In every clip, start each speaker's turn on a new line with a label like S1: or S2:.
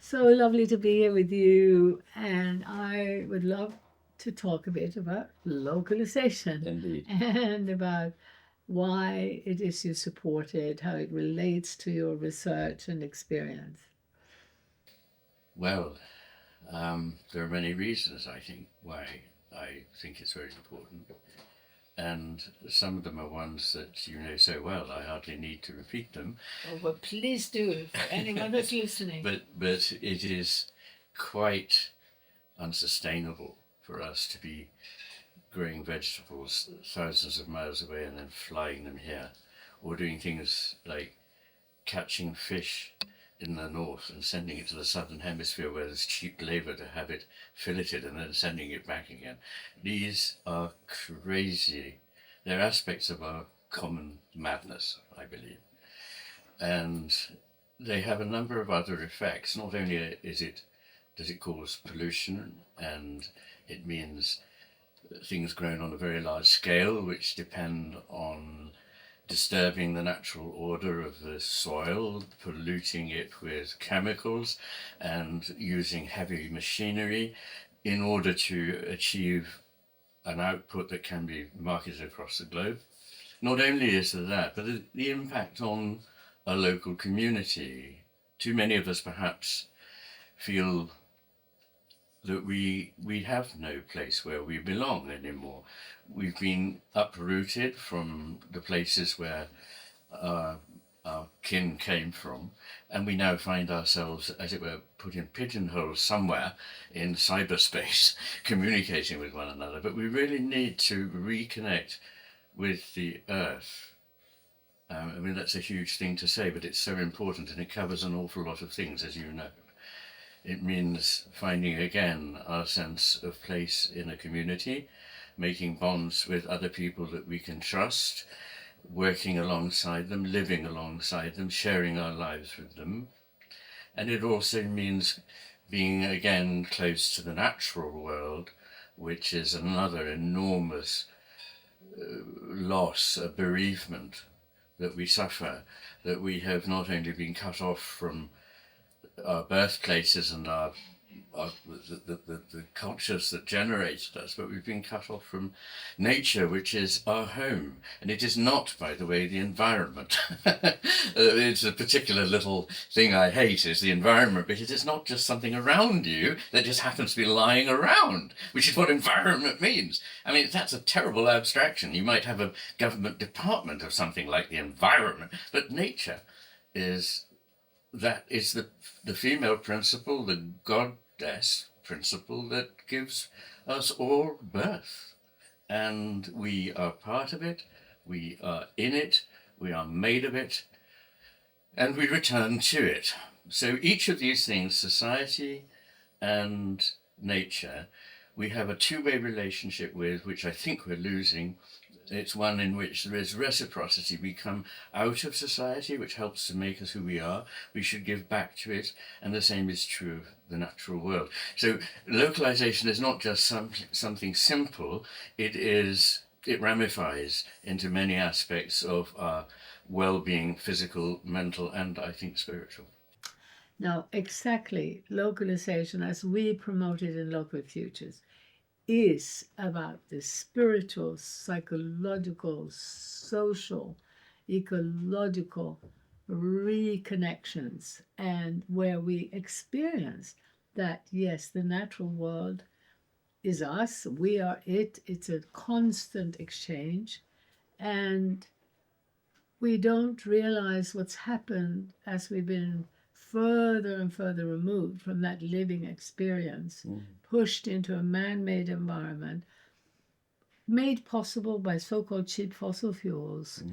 S1: So lovely to be here with you, and I would love to talk a bit about localization
S2: Indeed.
S1: and about why it is you support it, how it relates to your research and experience.
S2: Well, there are many reasons, I think, why I think it's very important. And some of them are ones that you know so well, I hardly need to repeat them.
S1: Oh, but please do for anyone that's listening.
S2: But it is quite unsustainable for us to be growing vegetables thousands of miles away and then flying them here, or doing things like catching fish in the north and sending it to the southern hemisphere where there's cheap labour to have it filleted and then sending it back again. These are crazy. They're aspects of our common madness, I believe. And they have a number of other effects. Not only does it cause pollution, and it means things grown on a very large scale which depend on disturbing the natural order of the soil, polluting it with chemicals, and using heavy machinery in order to achieve an output that can be marketed across the globe. Not only is there that, but the impact on a local community. Too many of us perhaps feel that we have no place where we belong anymore. We've been uprooted from the places where our kin came from, and we now find ourselves, as it were, put in pigeonholes somewhere in cyberspace, communicating with one another. But we really need to reconnect with the earth. I mean, that's a huge thing to say, but it's so important, and it covers an awful lot of things, as you know. It means finding again our sense of place in a community, making bonds with other people that we can trust, working alongside them, living alongside them, sharing our lives with them. And it also means being again close to the natural world, which is another enormous loss, a bereavement that we suffer, that we have not only been cut off from our birthplaces and the cultures that generated us, but we've been cut off from nature, which is our home. And it is not, by the way, the environment. It's a particular little thing I hate, is the environment, but it is not just something around you that just happens to be lying around, which is what environment means. I mean, that's a terrible abstraction. You might have a government department of something like the environment, but nature is the female principle, the goddess principle that gives us all birth. And we are part of it, we are in it, we are made of it, and we return to it. So each of these things, society and nature, we have a two-way relationship with, which I think we're losing. It's one in which there is reciprocity. We come out of society, which helps to make us who we are. We should give back to it, and the same is true of the natural world. So localization is not just something simple. It ramifies into many aspects of our well-being, physical, mental, and I think spiritual.
S1: Now, exactly, localization, as we promote it in Local Futures, is about the spiritual, psychological, social, ecological reconnections, and where we experience that, yes, the natural world is us, we are it, it's a constant exchange, and we don't realize what's happened as we've been further and further removed from that living experience, pushed into a man-made environment, made possible by so-called cheap fossil fuels,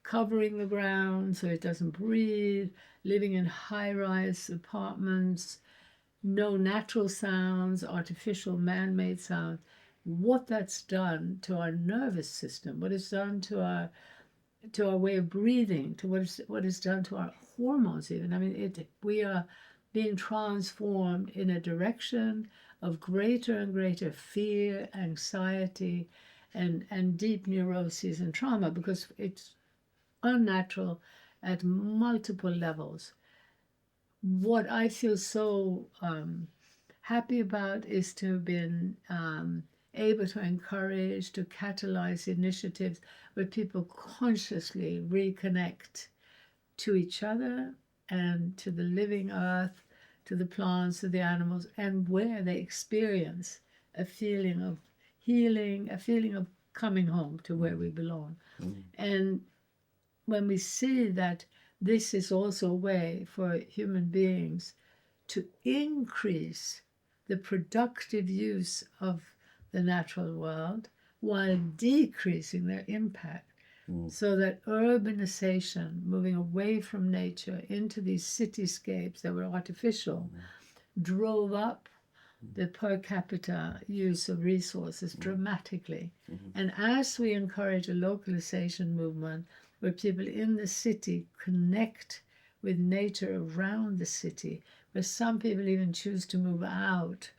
S1: covering the ground so it doesn't breathe, living in high-rise apartments, no natural sounds, artificial man-made sounds. What that's done to our nervous system, what it's done to our way of breathing, to what is done to our hormones even. I mean, we are being transformed in a direction of greater and greater fear, anxiety, and deep neuroses and trauma, because it's unnatural at multiple levels. what I feel so happy about is to have been able to encourage, to catalyze initiatives where people consciously reconnect to each other and to the living earth, to the plants, to the animals, and where they experience a feeling of healing, a feeling of coming home to where we belong. And when we see that this is also a way for human beings to increase the productive use of the natural world while decreasing their impact, so that urbanization, moving away from nature into these cityscapes that were artificial, drove up the per capita use of resources dramatically. And as we encourage a localization movement where people in the city connect with nature around the city, where some people even choose to move out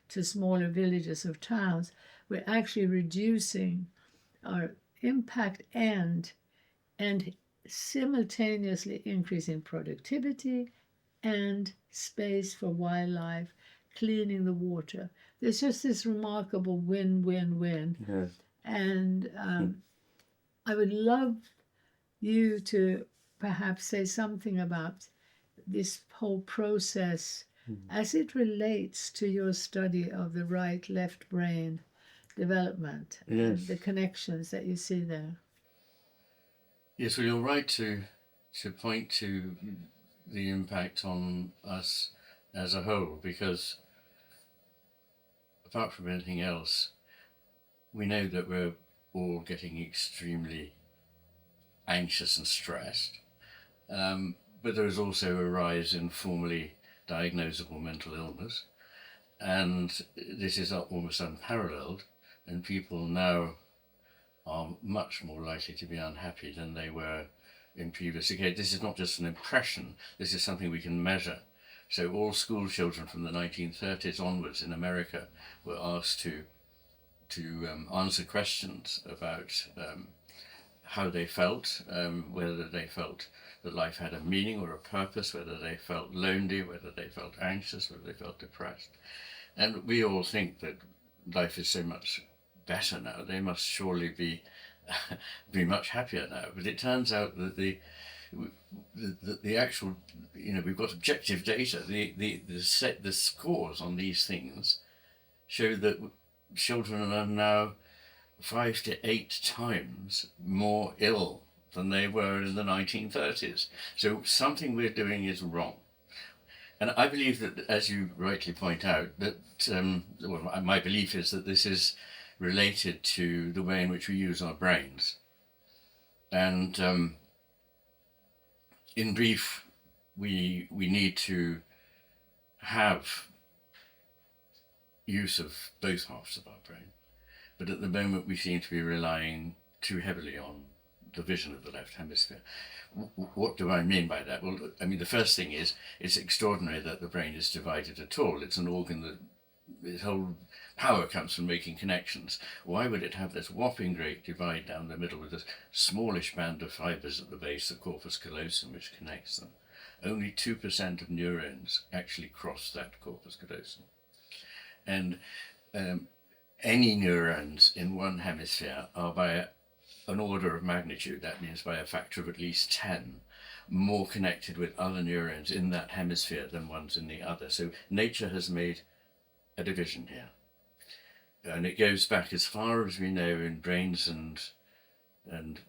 S1: to smaller villages or towns, we're actually reducing our impact and simultaneously increasing productivity and space for wildlife, cleaning the water. There's just this remarkable win-win-win.
S3: Yes.
S1: And I would love you to perhaps say something about this whole process as it relates to your study of the right-left brain development and
S3: Yes.
S1: the connections that you see there.
S2: Yes, well, you're right to point to the impact on us as a whole, because apart from anything else, we know that we're all getting extremely anxious and stressed. But there is also a rise in formally diagnosable mental illness, and this is almost unparalleled, and people now are much more likely to be unhappy than they were in previous decades. This is not just an impression, this is something we can measure. So all school children from the 1930s onwards in America were asked to answer questions about how they felt, whether they felt that life had a meaning or a purpose, whether they felt lonely, whether they felt anxious, whether they felt depressed. And we all think that life is so much better now, they must surely be much happier now. But it turns out that the actual, we've got objective data. The scores on these things show that children are now 5 to 8 times more ill than they were in the 1930s. So something we're doing is wrong. And I believe that, as you rightly point out, that my belief is that this is related to the way in which we use our brains. And in brief, we need to have use of both halves of our brain. But at the moment, we seem to be relying too heavily on the vision of the left hemisphere. What do I mean by that? Well, I mean, the first thing is, it's extraordinary that the brain is divided at all. It's an organ that its whole power comes from making connections. Why would it have this whopping great divide down the middle with this smallish band of fibers at the base, the corpus callosum, which connects them? Only 2% of neurons actually cross that corpus callosum. And any neurons in one hemisphere are by an order of magnitude, that means by a factor of at least 10, more connected with other neurons in that hemisphere than ones in the other. So nature has made a division here. And it goes back as far as we know in brains and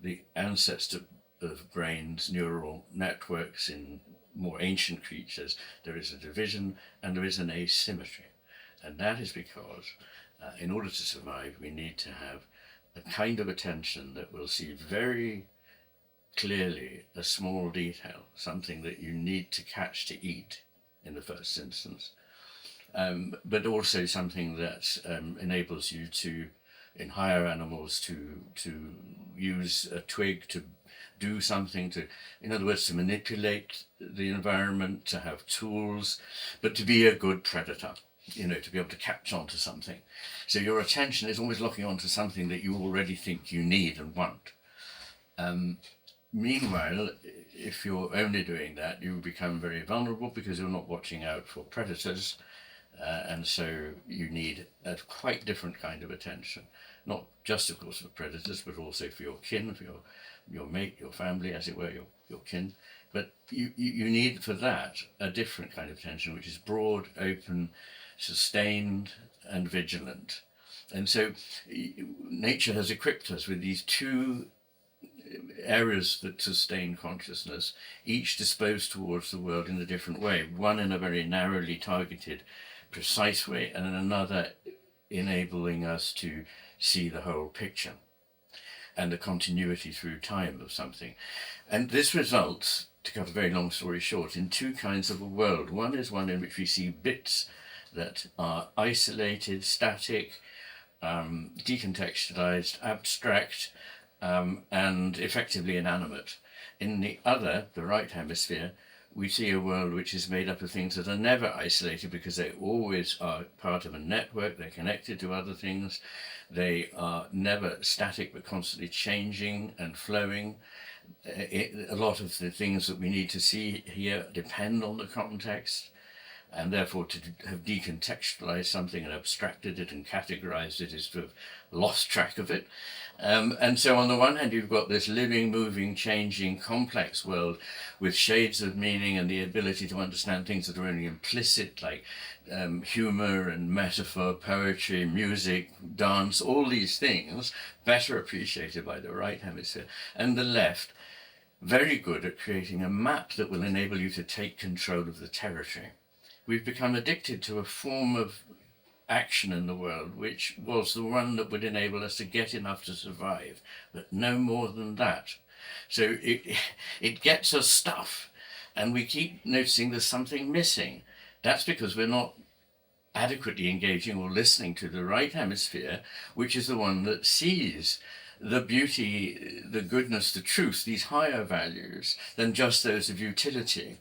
S2: the ancestor of brains, neural networks in more ancient creatures. There is a division and there is an asymmetry. And that is because in order to survive, we need to have a kind of attention that will see very clearly a small detail, something that you need to catch to eat in the first instance, but also something that enables you to, in higher animals, to use a twig to do something, to, in other words, to manipulate the environment, to have tools, but to be a good predator. To be able to catch on to something. So your attention is always locking onto something that you already think you need and want. Meanwhile, if you're only doing that, you become very vulnerable because you're not watching out for predators. And so you need a quite different kind of attention, not just, of course, for predators, but also for your kin, for your mate, your family, as it were, your kin. But you need for that a different kind of attention, which is broad, open, sustained, and vigilant. And so nature has equipped us with these two areas that sustain consciousness, each disposed towards the world in a different way, one in a very narrowly targeted, precise way, and another enabling us to see the whole picture and the continuity through time of something. And this results, to cut a very long story short, in two kinds of a world. One is one in which we see bits that are isolated, static, decontextualized, abstract, and effectively inanimate. In the other, the right hemisphere, we see a world which is made up of things that are never isolated because they always are part of a network, they're connected to other things, they are never static but constantly changing and flowing. A lot of the things that we need to see here depend on the context, and therefore to have decontextualized something and abstracted it and categorized it is to have lost track of it. And so on the one hand, you've got this living, moving, changing, complex world with shades of meaning and the ability to understand things that are only implicit, like humor and metaphor, poetry, music, dance, all these things, better appreciated by the right hemisphere. And the left, very good at creating a map that will enable you to take control of the territory. We've become addicted to a form of action in the world which was the one that would enable us to get enough to survive, but no more than that. So it gets us stuff, and we keep noticing there's something missing. That's because we're not adequately engaging or listening to the right hemisphere, which is the one that sees the beauty, the goodness, the truth, these higher values than just those of utility.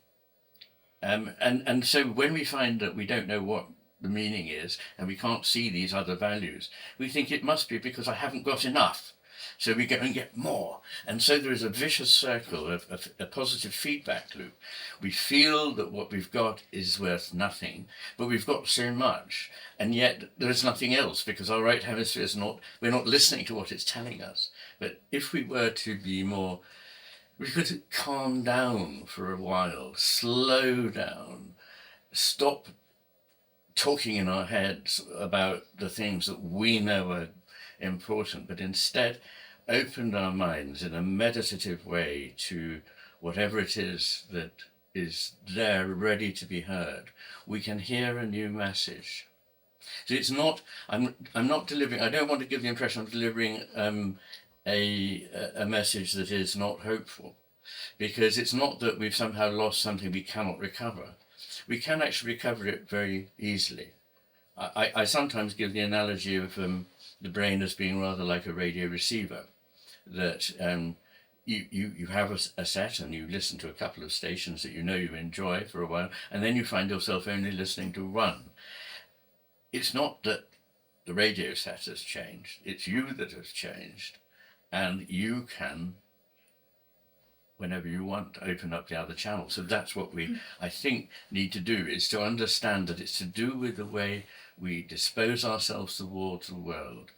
S2: And so when we find that we don't know what the meaning is and we can't see these other values, we think it must be because I haven't got enough. So we go and get more. And so there is a vicious circle of a positive feedback loop. We feel that what we've got is worth nothing, but we've got so much. And yet there is nothing else because our right hemisphere is not, we're not listening to what it's telling us. But if we were to be more, we could calm down for a while, slow down, stop talking in our heads about the things that we know are important, but instead opened our minds in a meditative way to whatever it is that is there ready to be heard, we can hear a new message. So it's not, I'm not delivering, I don't want to give the impression I'm delivering a message that is not hopeful, because it's not that we've somehow lost something we cannot recover. We can actually recover it very easily. I sometimes give the analogy of the brain as being rather like a radio receiver, that you have a set and you listen to a couple of stations that you know you enjoy for a while, and then you find yourself only listening to one. It's not that the radio set has changed, it's you that has changed, and you can, whenever you want, open up the other channel. So that's what we, I think, need to do, is to understand that it's to do with the way we dispose ourselves towards the world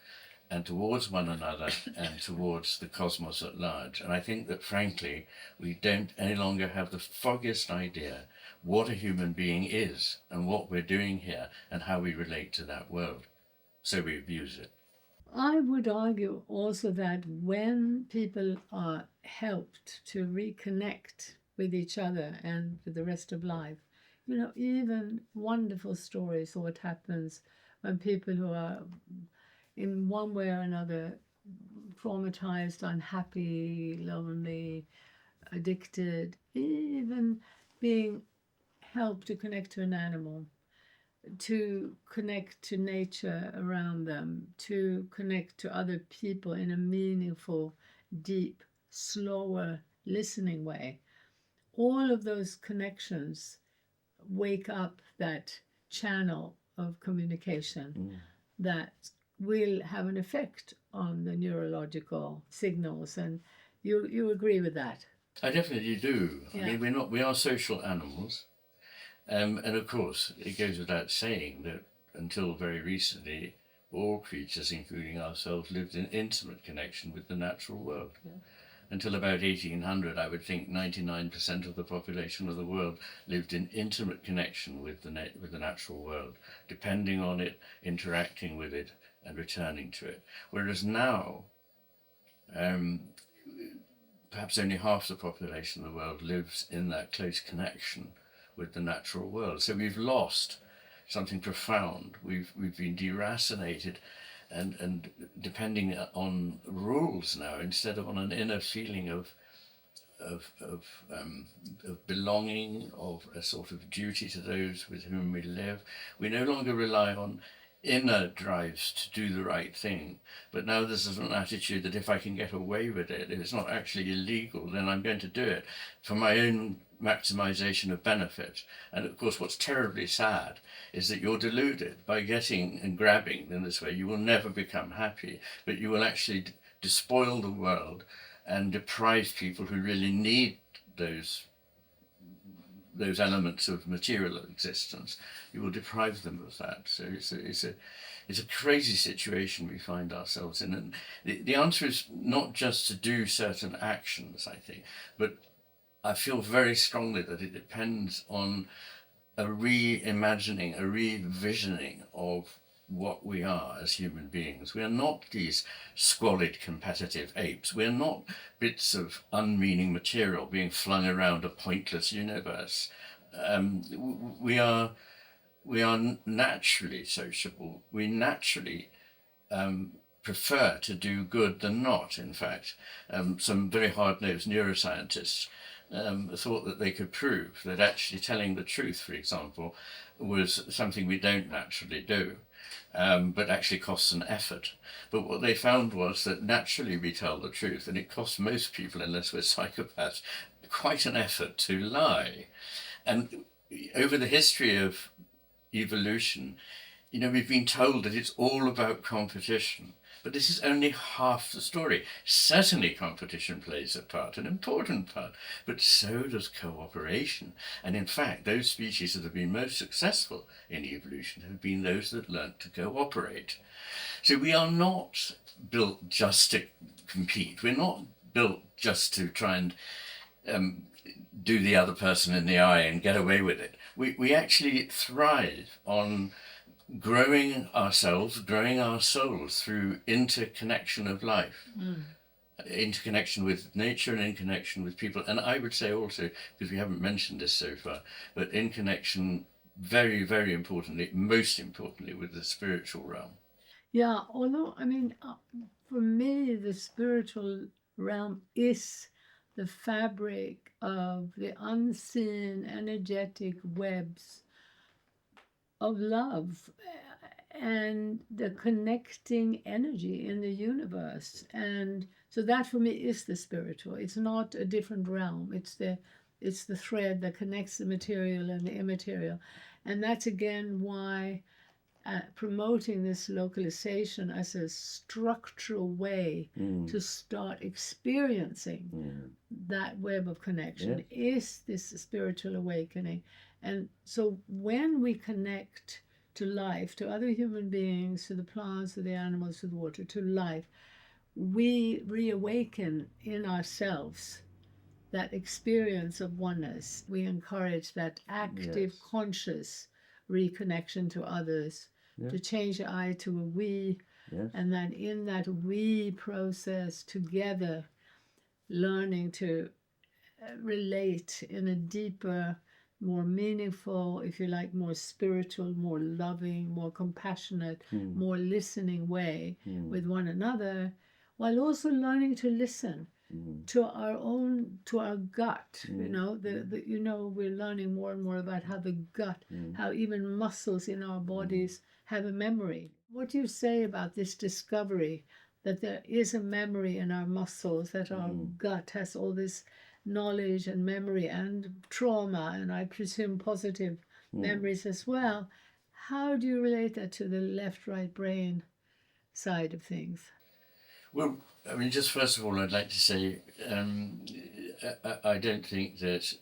S2: and towards one another and towards the cosmos at large. And I think that, frankly, we don't any longer have the foggiest idea what a human being is and what we're doing here and how we relate to that world. So we abuse it.
S1: I would argue also that when people are helped to reconnect with each other and with the rest of life, even wonderful stories of what happens when people who are in one way or another traumatized, unhappy, lonely, addicted, even being helped to connect to an animal, to connect to nature around them, to connect to other people in a meaningful, deep, slower, listening way. All of those connections wake up that channel of communication that will have an effect on the neurological signals. And you agree with that?
S2: I definitely do.
S1: Yeah.
S2: I mean, we are social animals. And of course, it goes without saying that until very recently, all creatures, including ourselves, lived in intimate connection with the natural world.
S1: Yeah.
S2: Until about 1800, I would think 99% of the population of the world lived in intimate connection with the natural world, depending on it, interacting with it, and returning to it. Whereas now, um, perhaps only half the population of the world lives in that close connection with the natural world. So we've lost something profound. We've been deracinated and depending on rules now instead of on an inner feeling of belonging, of a sort of duty to those with whom we live. We no longer rely on inner drives to do the right thing, but now there's an attitude that if I can get away with it, if it's not actually illegal, then I'm going to do it for my own maximization of benefit. And of course, what's terribly sad is that you're deluded by getting and grabbing in this way. You will never become happy, but you will actually despoil the world and deprive people who really need those elements of material existence. You will deprive them of that. So it's a crazy situation we find ourselves in. And the answer is not just to do certain actions, I think, but I feel very strongly that it depends on a reimagining, a revisioning of what we are as human beings. We are not these squalid competitive apes. We are not bits of unmeaning material being flung around a pointless universe. We are naturally sociable. We naturally prefer to do good than not, in fact. Some very hard-nosed neuroscientists thought that they could prove that actually telling the truth, for example, was something we don't naturally do. But actually costs an effort. But what they found was that naturally we tell the truth, and it costs most people, unless we're psychopaths, quite an effort to lie. And over the history of evolution, we've been told that it's all about competition. But this is only half the story. Certainly competition plays a part, an important part, but so does cooperation. And in fact, those species that have been most successful in evolution have been those that learnt to cooperate. So we are not built just to compete. We're not built just to try and do the other person in the eye and get away with it. We actually thrive on growing ourselves, growing our souls through interconnection of life, interconnection with nature and interconnection with people. And I would say also, because we haven't mentioned this so far, but in connection, very, very importantly, most importantly, with the spiritual realm.
S1: Yeah, although, for me, the spiritual realm is the fabric of the unseen energetic webs of love and the connecting energy in the universe. And so that for me is the spiritual. It's not a different realm. It's the thread that connects the material and the immaterial. And that's again why promoting this localization as a structural way to start experiencing that web of connection is this spiritual awakening. And so when we connect to life, to other human beings, to the plants, to the animals, to the water, to life, we reawaken in ourselves that experience of oneness. We encourage that active, conscious reconnection to others, to change the I to a we, and then in that we process together, learning to relate in a deeper, more meaningful, if you like, more spiritual, more loving, more compassionate, more listening way with one another, while also learning to listen to our gut. We're learning more and more about how the gut, how even muscles in our bodies have a memory. What do you say about this discovery that there is a memory in our muscles, that our gut has all this knowledge and memory and trauma, and I presume positive memories as well? How do you relate that to the left-right brain side of things?
S2: Well, just first of all, I'd like to say I don't think that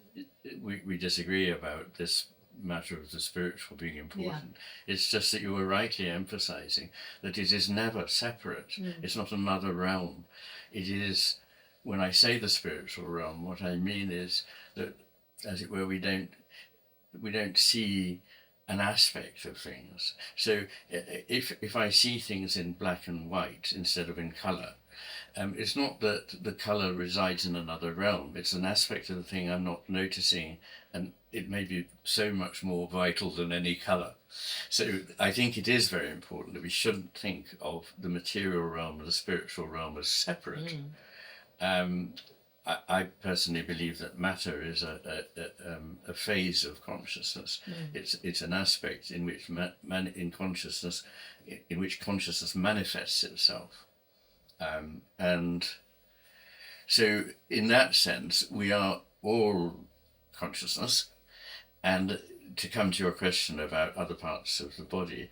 S2: we disagree about this matter of the spiritual being important. It's just that you were rightly emphasizing that it is never separate. It's not another realm. It is, when I say the spiritual realm, what I mean is that, as it were, we don't see an aspect of things. So if I see things in black and white instead of in color, it's not that the color resides in another realm. It's an aspect of the thing I'm not noticing, and it may be so much more vital than any color. So I think it is very important that we shouldn't think of the material realm and the spiritual realm as separate. I personally believe that matter is a phase of consciousness. It's an aspect in which in which consciousness manifests itself. And so in that sense, we are all consciousness. And to come to your question about other parts of the body,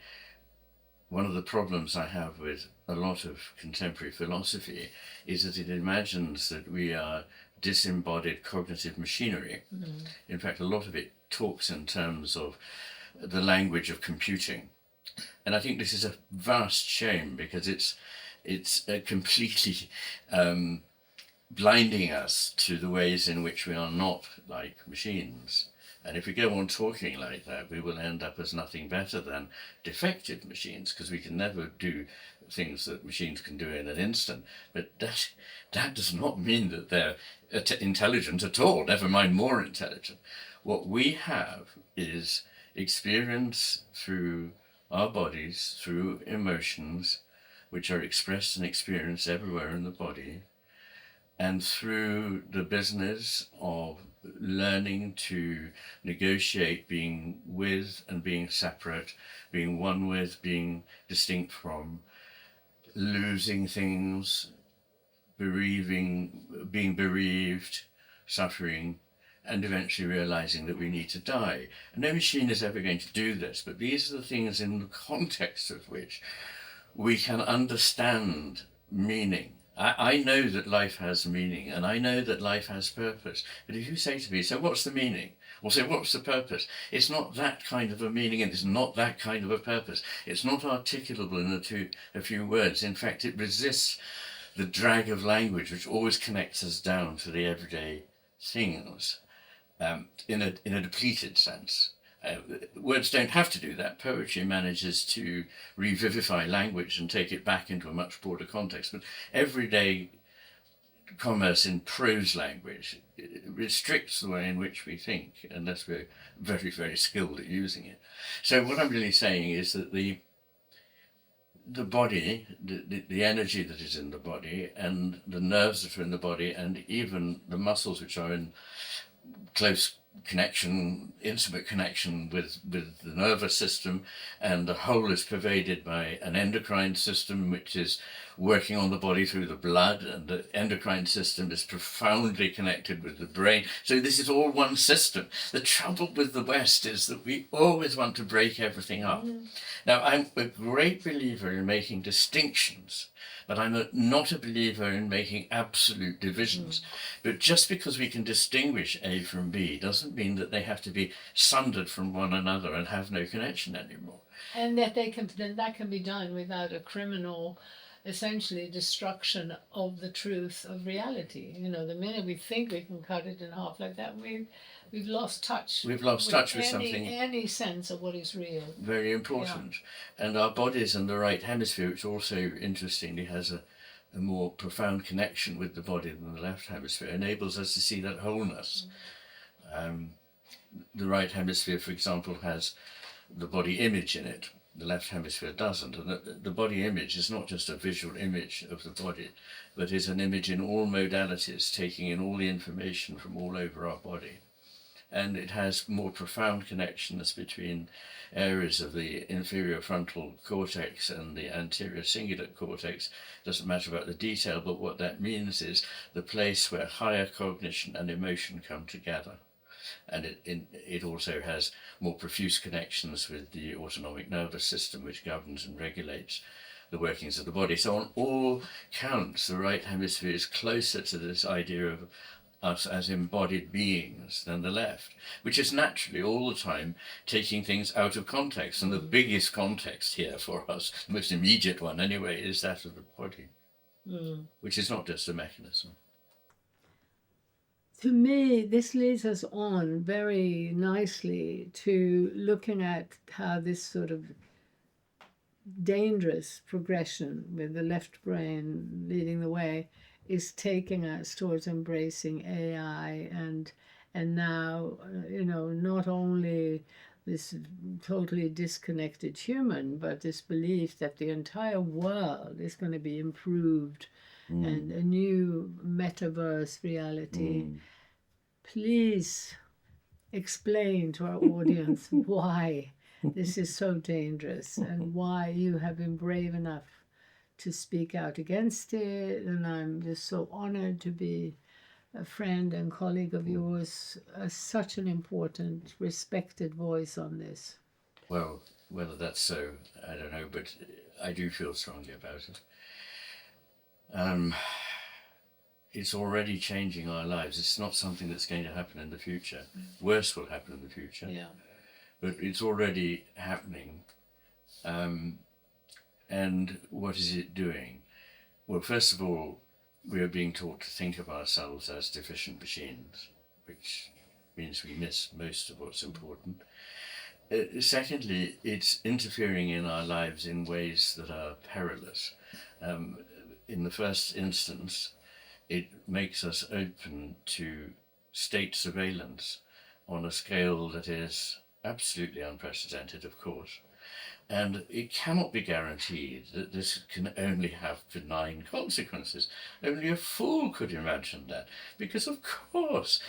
S2: one of the problems I have with a lot of contemporary philosophy is that it imagines that we are disembodied cognitive machinery. In fact, a lot of it talks in terms of the language of computing. And I think this is a vast shame, because it's completely blinding us to the ways in which we are not like machines. And if we go on talking like that, we will end up as nothing better than defective machines, because we can never do things that machines can do in an instant. But that does not mean that they're intelligent at all, never mind more intelligent. What we have is experience through our bodies, through emotions, which are expressed and experienced everywhere in the body, and through the business of learning to negotiate being with and being separate, being one with, being distinct from, losing things, being bereaved, suffering, and eventually realizing that we need to die. And no machine is ever going to do this, but these are the things in the context of which we can understand meaning. I know that life has meaning, and I know that life has purpose. But if you say to me, so what's the meaning? Or say, what's the purpose? It's not that kind of a meaning, and it's not that kind of a purpose. It's not articulable in a few words. In fact, it resists the drag of language, which always connects us down to the everyday things, in a depleted sense. Words don't have to do that. Poetry manages to revivify language and take it back into a much broader context. But everyday commerce in prose language restricts the way in which we think, unless we're very, very skilled at using it. So what I'm really saying is that the body, the energy that is in the body, and the nerves that are in the body, and even the muscles which are in close connection, intimate connection with the nervous system, and the whole is pervaded by an endocrine system which is working on the body through the blood, and the endocrine system is profoundly connected with the brain. So this is all one system. The trouble with the West is that we always want to break everything up. Now, I'm a great believer in making distinctions, but I'm not a believer in making absolute divisions. But just because we can distinguish A from B doesn't mean that they have to be sundered from one another and have no connection anymore.
S1: And that that can be done without a criminal, essentially, destruction of the truth of reality. You know, the minute we think we can cut it in half like that, we've lost touch.
S2: We've lost touch with something,
S1: any sense of what is real.
S2: Very important. Yeah. And our bodies and the right hemisphere, which also interestingly has a more profound connection with the body than the left hemisphere, enables us to see that wholeness. The right hemisphere, for example, has the body image in it. The left hemisphere doesn't. And the body image is not just a visual image of the body, but is an image in all modalities, taking in all the information from all over our body. And it has more profound connections between areas of the inferior frontal cortex and the anterior cingulate cortex. Doesn't matter about the detail, but what that means is the place where higher cognition and emotion come together. And it also has more profuse connections with the autonomic nervous system, which governs and regulates the workings of the body. So on all counts, the right hemisphere is closer to this idea of us as embodied beings than the left, which is naturally all the time taking things out of context. And the biggest context here for us, the most immediate one anyway, is that of the body, which is not just a mechanism.
S1: To me, this leads us on very nicely to looking at how this sort of dangerous progression with the left brain leading the way is taking us towards embracing AI and now not only this totally disconnected human, but this belief that the entire world is going to be improved and a new metaverse reality. Please explain to our audience why this is so dangerous and why you have been brave enough to speak out against it. And I'm just so honored to be a friend and colleague of yours, such an important, respected voice on this.
S2: Well, whether that's so, I don't know, but I do feel strongly about it. It's already changing our lives. It's not something that's going to happen in the future. Worse will happen in the future.
S1: Yeah.
S2: But it's already happening. And what is it doing? Well, first of all, we are being taught to think of ourselves as deficient machines, which means we miss most of what's important. Secondly, it's interfering in our lives in ways that are perilous. In the first instance, it makes us open to state surveillance on a scale that is absolutely unprecedented, of course. And it cannot be guaranteed that this can only have benign consequences. Only a fool could imagine that, because of course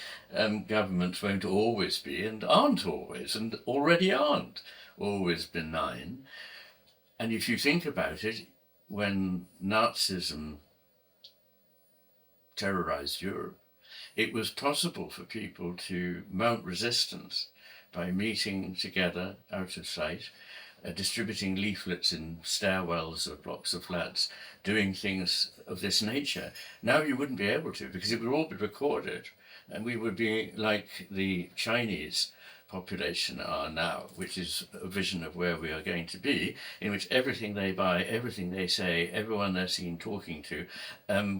S2: governments won't always be, and aren't always, and already aren't always benign. And if you think about it, when Nazism terrorized Europe, it was possible for people to mount resistance by meeting together out of sight, distributing leaflets in stairwells of blocks of flats, doing things of this nature. Now you wouldn't be able to, because it would all be recorded, and we would be like the Chinese population are now, which is a vision of where we are going to be, in which everything they buy, everything they say, everyone they're seen talking to,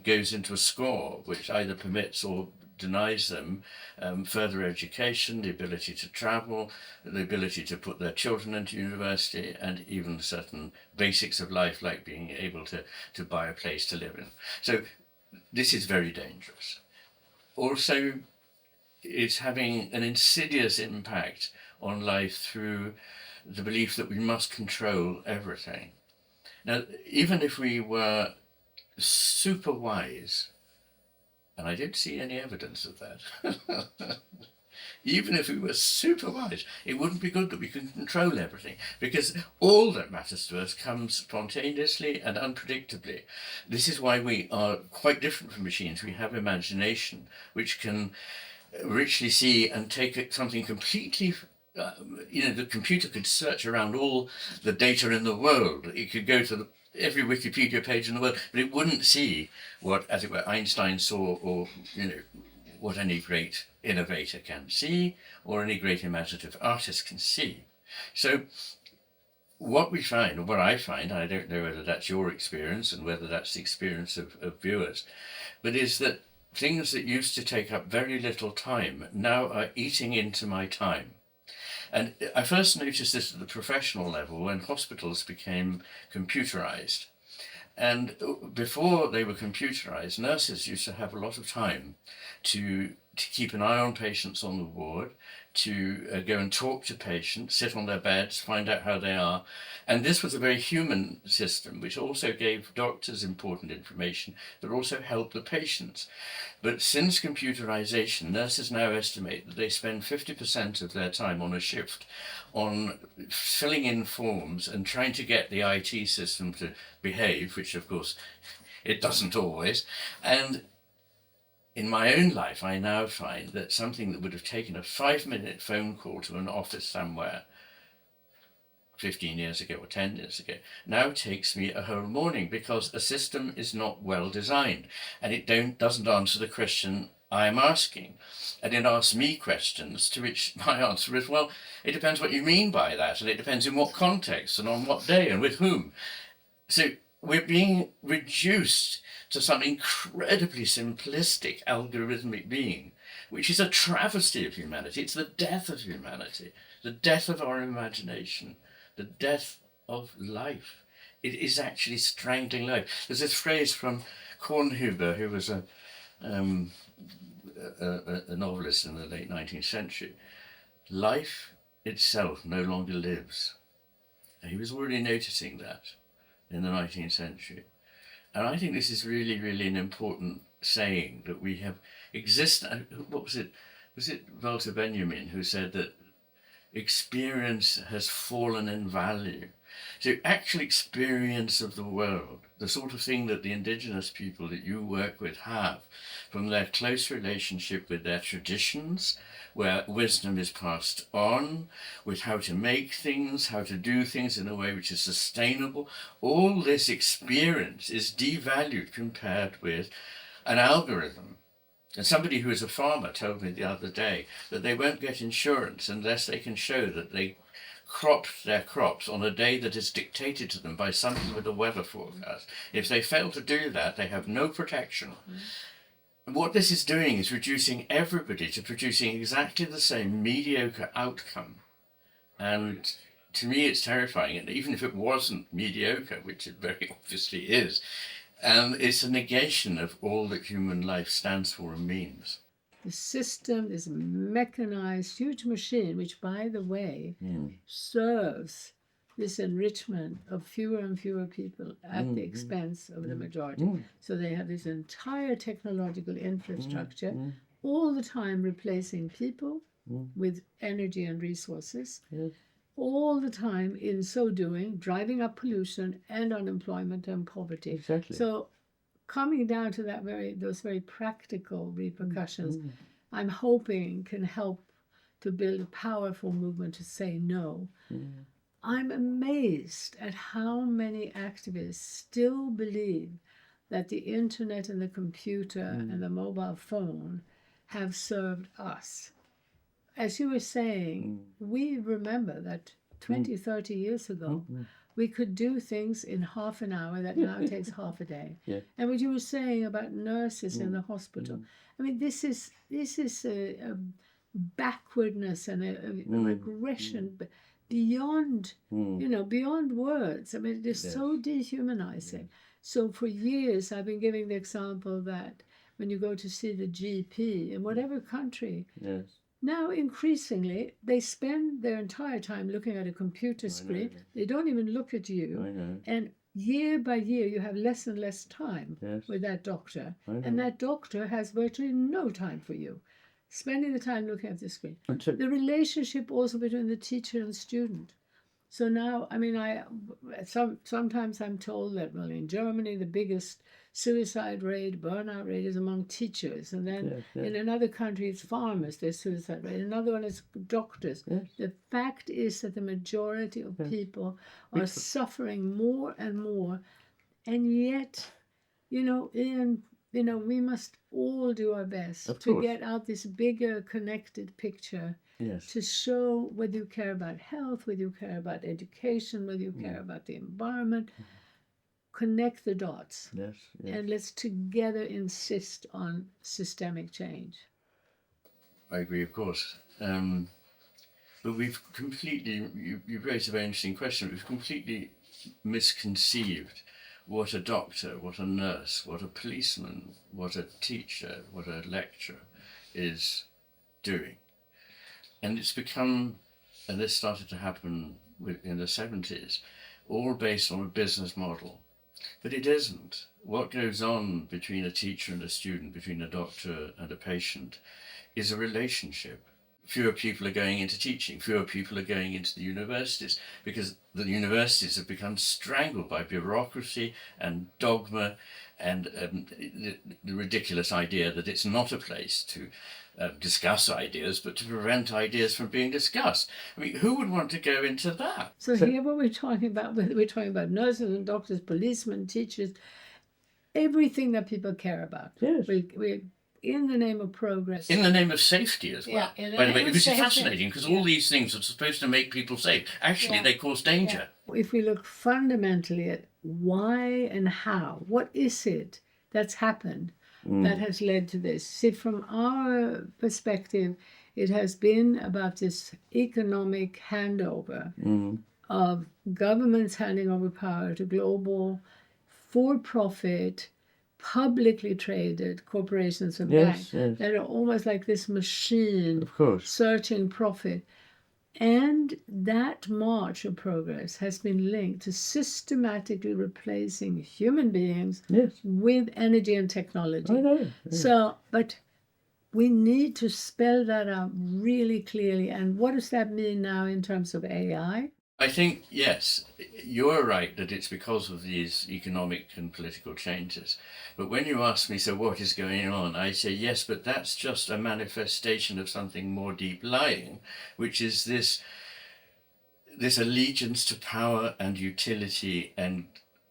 S2: goes into a score, which either permits or denies them further education, the ability to travel, the ability to put their children into university, and even certain basics of life like being able to buy a place to live in. So this is very dangerous. Also, it's having an insidious impact on life through the belief that we must control everything. Now, even if we were super wise, and I don't see any evidence of that, even if we were super wise, it wouldn't be good that we can control everything, because all that matters to us comes spontaneously and unpredictably. This is why we are quite different from machines. We have imagination, which can richly see and take something completely, the computer could search around all the data in the world. It could go to every Wikipedia page in the world, but it wouldn't see what, as it were, Einstein saw, or what any great innovator can see, or any great imaginative artist can see. So what we find, or what I find, I don't know whether that's your experience and whether that's the experience of viewers, but is that things that used to take up very little time now are eating into my time. And I first noticed this at the professional level when hospitals became computerized. And before they were computerized, nurses used to have a lot of time to keep an eye on patients on the ward, to go and talk to patients, sit on their beds, find out how they are. And this was a very human system, which also gave doctors important information, but also helped the patients. But since computerization, nurses now estimate that they spend 50% of their time on a shift on filling in forms and trying to get the IT system to behave, which of course it doesn't always. And in my own life, I now find that something that would have taken a 5-minute phone call to an office somewhere 15 years ago or 10 years ago now takes me a whole morning, because a system is not well designed, and it doesn't answer the question, I'm asking. And it asks me questions to which my answer is, well, it depends what you mean by that, and it depends in what context and on what day and with whom. So we're being reduced to some incredibly simplistic algorithmic being, which is a travesty of humanity. It's the death of humanity, the death of our imagination, the death of life. It is actually strangling life. There's this phrase from Kornhuber, who was a novelist in the late 19th century. Life itself no longer lives. And he was already noticing that in the 19th century. And I think this is really, really an important saying, that we have what was it? Was it Walter Benjamin who said that experience has fallen in value? So actual experience of the world, the sort of thing that the indigenous people that you work with have, from their close relationship with their traditions, where wisdom is passed on, with how to make things, how to do things in a way which is sustainable, all this experience is devalued compared with an algorithm. And somebody who is a farmer told me the other day that they won't get insurance unless they can show that they cropped their crops on a day that is dictated to them by something with a weather forecast. If they fail to do that, they have no protection. What this is doing is reducing everybody to producing exactly the same mediocre outcome. And to me, it's terrifying. And even if it wasn't mediocre, which it very obviously is, it's a negation of all that human life stands for and means.
S1: The system is a mechanized, huge machine, which, by the way, serves this enrichment of fewer and fewer people at the expense of the majority. So they have this entire technological infrastructure, all the time replacing people with energy and resources, all the time in so doing, driving up pollution and unemployment and poverty.
S3: Exactly.
S1: So coming down to those very practical repercussions, I'm hoping can help to build a powerful movement to say no. I'm amazed at how many activists still believe that the internet and the computer and the mobile phone have served us. As you were saying, we remember that 20, 30 years ago, we could do things in half an hour that now takes half a day.
S3: Yeah.
S1: And what you were saying about nurses in the hospital, I mean, this is a backwardness and a regression beyond, beyond words. I mean, it is so dehumanizing. So for years, I've been giving the example that when you go to see the GP in whatever country, now increasingly they spend their entire time looking at a computer screen. They don't even look at you. And year by year, you have less and less time with that doctor. And that doctor has virtually no time for you, spending the time looking at the screen. The relationship also between the teacher and student. So now, I mean, sometimes I'm told that, well, in Germany, the biggest suicide rate, burnout rate is among teachers. And then in another country, it's farmers, their suicide rate. Another one is doctors. The fact is that the majority of people are suffering more and more. And yet, we must all do our best to get out this bigger connected picture. To show whether you care about health, whether you care about education, whether you care about the environment, connect the dots. And let's together insist on systemic change.
S2: I agree, of course. But we've completely, you raised a very interesting question, we've completely misconceived what a doctor, what a nurse, what a policeman, what a teacher, what a lecturer is doing. And it's become, and this started to happen in the 70s, all based on a business model. But it isn't. What goes on between a teacher and a student, between a doctor and a patient, is a relationship. Fewer people are going into teaching, fewer people are going into the universities, because the universities have become strangled by bureaucracy and dogma and the ridiculous idea that it's not a place to discuss ideas, but to prevent ideas from being discussed. I mean, who would want to go into that?
S1: So here what we're talking about, we're talking about nurses and doctors, policemen, teachers, everything that people care about. We're in the name of progress.
S2: In the name of safety as well.
S1: Yeah, in the
S2: By the way,
S1: name of
S2: which is
S1: safety.
S2: fascinating because all these things are supposed to make people safe. Actually, they cause danger.
S1: If we look fundamentally at why and how, what is it that's happened that has led to this? See, from our perspective, it has been about this economic handover of governments handing over power to global, for-profit, publicly traded corporations and banks that are almost like this machine searching profit. And that march of progress has been linked to systematically replacing human beings with energy and technology.
S3: I know. Yeah.
S1: So, but we need to spell that out really clearly. And what does that mean now in terms of AI?
S2: I think, yes, you're right that it's because of these economic and political changes. But when you ask me, so what is going on? I say, yes, but that's just a manifestation of something more deep lying, which is this allegiance to power and utility and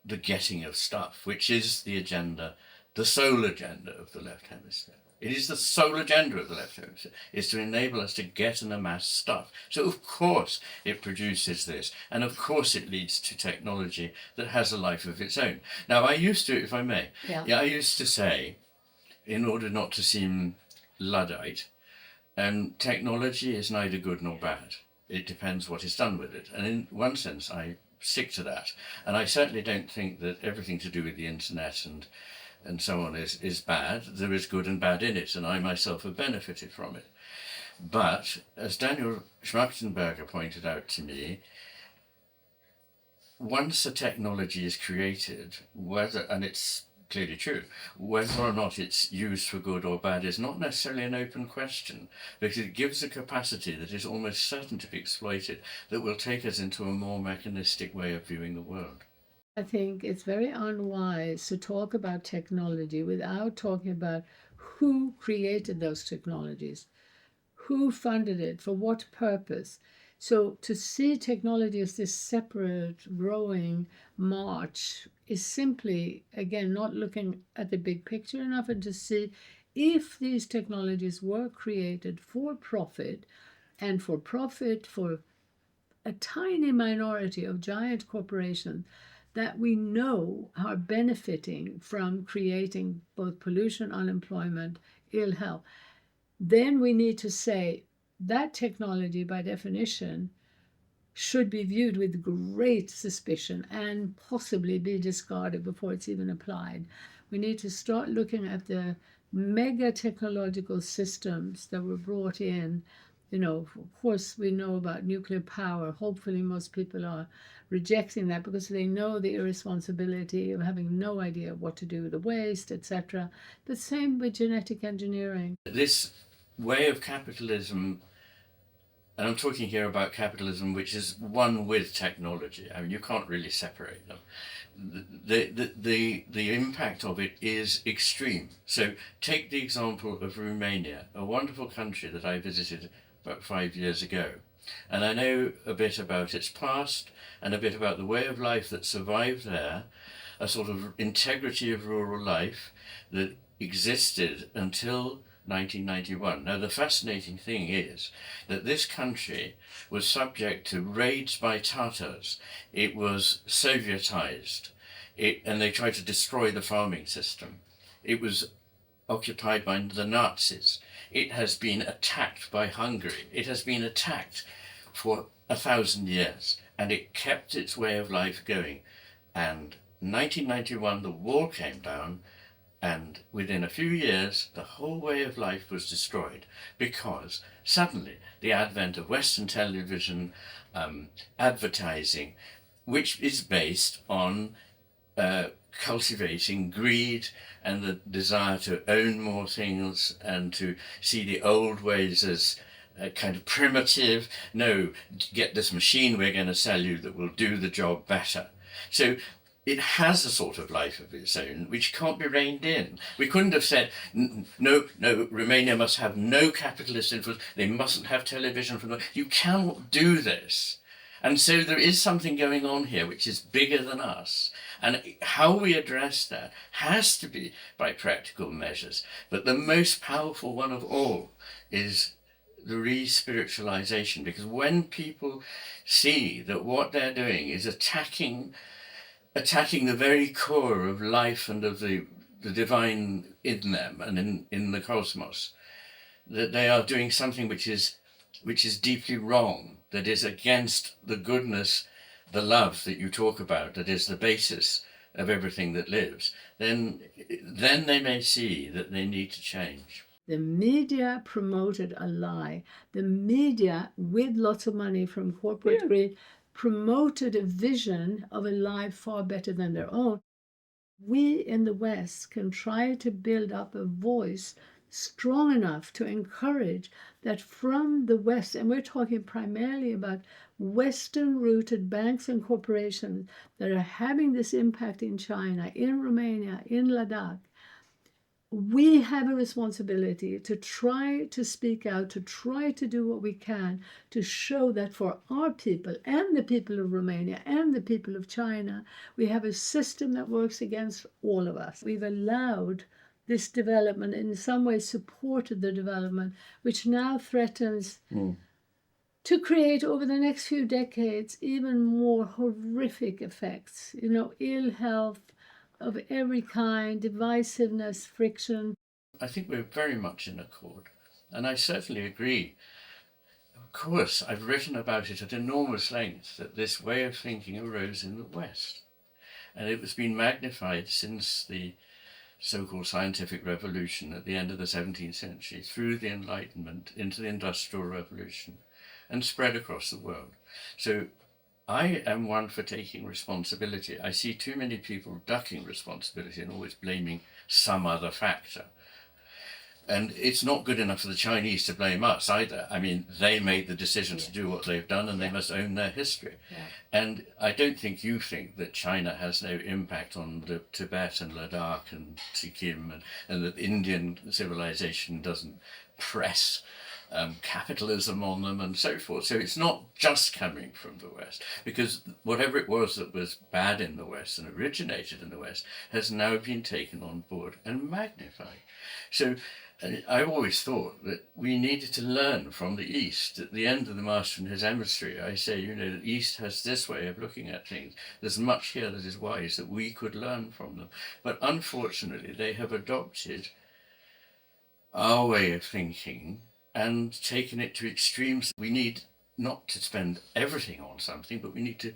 S2: the getting of stuff, which is the agenda, the sole agenda of the left hemisphere. It is the sole agenda of the left hemisphere, is to enable us to get and amass stuff. So of course it produces this, and of course it leads to technology that has a life of its own. Now I used to, if I may, I used to say, in order not to seem Luddite, technology is neither good nor bad. It depends what is done with it. And in one sense, I stick to that. And I certainly don't think that everything to do with the internet and so on is bad. There is good and bad in it, and I myself have benefited from it. But, as Daniel Schmachtenberger pointed out to me, once a technology is created, and it's clearly true, whether or not it's used for good or bad is not necessarily an open question, because it gives a capacity that is almost certain to be exploited that will take us into a more mechanistic way of viewing the world.
S1: I think it's very unwise to talk about technology without talking about who created those technologies, who funded it, for what purpose. So to see technology as this separate, growing march is simply, again, not looking at the big picture enough, and to see if these technologies were created for profit for a tiny minority of giant corporations that we know are benefiting from creating both pollution, unemployment, ill health, then we need to say that technology, by definition, should be viewed with great suspicion and possibly be discarded before it's even applied. We need to start looking at the mega technological systems that were brought in. Of course, we know about nuclear power. Hopefully, most people are rejecting that because they know the irresponsibility of having no idea what to do with the waste, etc. The same with genetic engineering.
S2: This way of capitalism, and I'm talking here about capitalism which is one with technology. I mean, you can't really separate them. The impact of it is extreme. So take the example of Romania, a wonderful country that I visited about 5 years ago. And I know a bit about its past and a bit about the way of life that survived there, a sort of integrity of rural life that existed until 1991. Now, the fascinating thing is that this country was subject to raids by Tatars. It was Sovietized, and they tried to destroy the farming system. It was occupied by the Nazis. It has been attacked by Hungary. It has been attacked for 1,000 years, and it kept its way of life going. And 1991, the wall came down, and within a few years, the whole way of life was destroyed because suddenly the advent of Western television, advertising, which is based on cultivating greed and the desire to own more things and to see the old ways as kind of primitive. No, get this machine we're going to sell you that will do the job better. So it has a sort of life of its own which can't be reined in. We couldn't have said, no, Romania must have no capitalist influence, they mustn't have television from them. You cannot do this. And so there is something going on here which is bigger than us. And how we address that has to be by practical measures. But the most powerful one of all is the re-spiritualization, because when people see that what they're doing is attacking the very core of life and of the divine in them and in the cosmos, that they are doing something which is deeply wrong, that is against the goodness, the love that you talk about, that is the basis of everything that lives, then they may see that they need to change.
S1: The media promoted a lie. The media, with lots of money from corporate greed, promoted a vision of a life far better than their own. We in the West can try to build up a voice strong enough to encourage that from the West, and we're talking primarily about Western rooted banks and corporations that are having this impact in China, in Romania, in Ladakh. We have a responsibility to try to speak out, to try to do what we can to show that for our people and the people of Romania and the people of China, we have a system that works against all of us. We've allowed this development, in some ways supported the development, which now threatens to create over the next few decades even more horrific effects, ill health of every kind, divisiveness, friction.
S2: I think we're very much in accord, and I certainly agree. Of course, I've written about it at enormous length, that this way of thinking arose in the West, and it has been magnified since the so-called scientific revolution at the end of the 17th century, through the Enlightenment into the Industrial Revolution, and spread across the world. So I am one for taking responsibility. I see too many people ducking responsibility and always blaming some other factor. And it's not good enough for the Chinese to blame us either. I mean, they made the decision to do what they've done, and they must own their history. And I don't think you think that China has no impact on the Tibet and Ladakh and Sikkim, and that Indian civilization doesn't press capitalism on them and so forth. So it's not just coming from the West, because whatever it was that was bad in the West and originated in the West has now been taken on board and magnified. So I've always thought that we needed to learn from the East. At the end of the Master and His Emissary, I say, the East has this way of looking at things. There's much here that is wise that we could learn from them. But unfortunately, they have adopted our way of thinking and taken it to extremes. We need not to spend everything on something, but we need to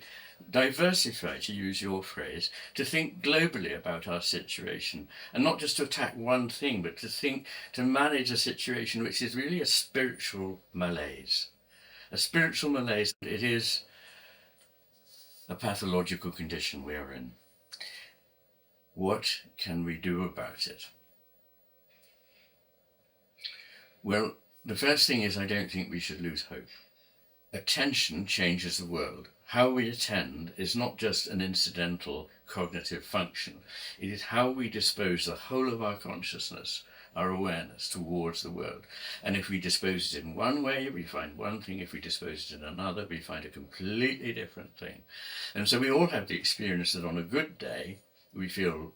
S2: diversify, to use your phrase, to think globally about our situation, and not just to attack one thing, but to manage a situation which is really a spiritual malaise. A spiritual malaise. It is a pathological condition we are in. What can we do about it? Well, the first thing is, I don't think we should lose hope. Attention changes the world. How we attend is not just an incidental cognitive function. It is how we dispose the whole of our consciousness, our awareness, towards the world. And if we dispose it in one way, we find one thing. If we dispose it in another, we find a completely different thing. And so we all have the experience that on a good day, we feel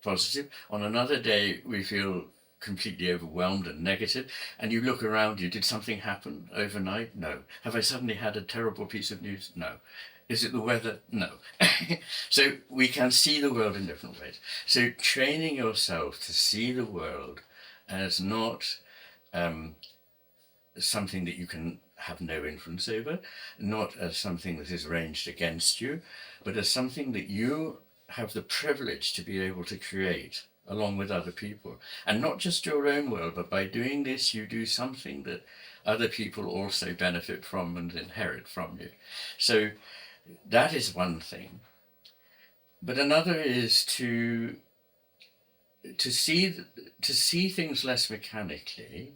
S2: positive. On another day, we feel completely overwhelmed and negative, and you look around you. Did something happen overnight? No. Have I suddenly had a terrible piece of news? No. Is it the weather? No. So we can see the world in different ways. So training yourself to see the world as not something that you can have no influence over, not as something that is ranged against you, but as something that you have the privilege to be able to create along with other people. And not just your own world, but by doing this, you do something that other people also benefit from and inherit from you. So that is one thing. But another is to see things less mechanically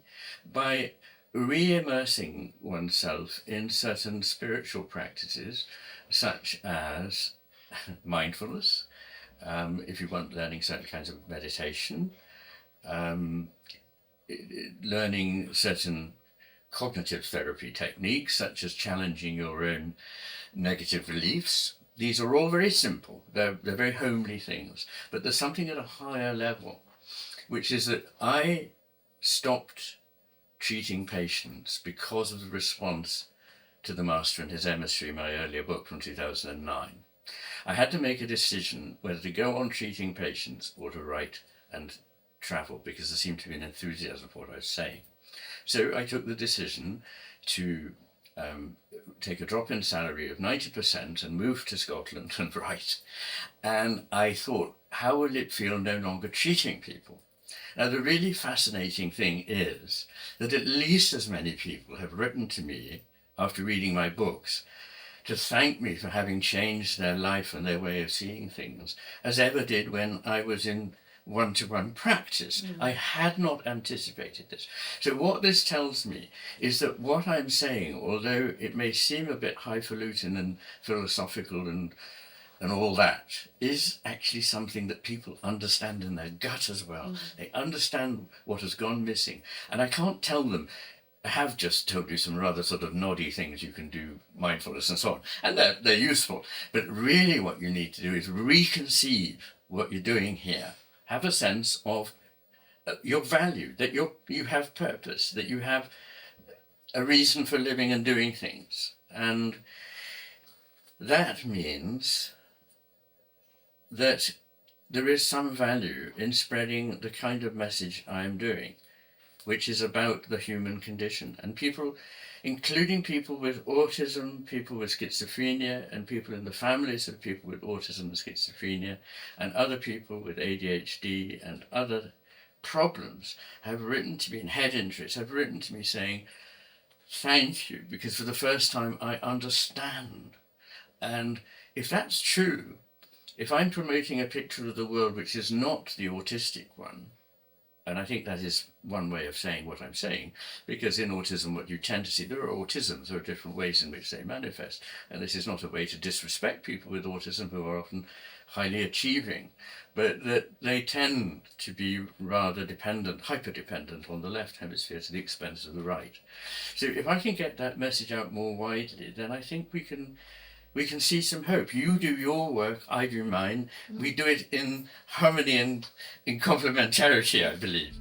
S2: by re-immersing oneself in certain spiritual practices, such as mindfulness, if you want, learning certain kinds of meditation, learning certain cognitive therapy techniques, such as challenging your own negative beliefs. These are all very simple. They're very homely things. But there's something at a higher level, which is that I stopped treating patients because of the response to The Master and His Emissary, my earlier book from 2009. I had to make a decision whether to go on treating patients or to write and travel, because there seemed to be an enthusiasm for what I was saying. So I took the decision to take a drop in salary of 90% and move to Scotland and write. And I thought, how will it feel no longer treating people? Now, the really fascinating thing is that at least as many people have written to me after reading my books to thank me for having changed their life and their way of seeing things as ever did when I was in one-to-one practice. I had not anticipated this. So what this tells me is that what I'm saying, although it may seem a bit highfalutin and philosophical and all that, is actually something that people understand in their gut as well. They understand what has gone missing. And I can't tell them, I have just told you some rather sort of noddy things you can do, mindfulness and so on, and they're useful. But really what you need to do is reconceive what you're doing here. Have a sense of your value, that you have purpose, that you have a reason for living and doing things. And that means that there is some value in spreading the kind of message I am doing, which is about the human condition. And people, including people with autism, people with schizophrenia, and people in the families of people with autism and schizophrenia, and other people with ADHD and other problems, have written to me, and head injuries, have written to me saying, thank you, because for the first time I understand. And if that's true, if I'm promoting a picture of the world which is not the autistic one, and I think that is one way of saying what I'm saying, because in autism what you tend to see, there are autisms, there are different ways in which they manifest, and this is not a way to disrespect people with autism who are often highly achieving, but that they tend to be rather dependent, hyper-dependent on the left hemisphere to the expense of the right. So if I can get that message out more widely, then I think we can see some hope. You do your work, I do mine. We do it in harmony and in complementarity, I believe.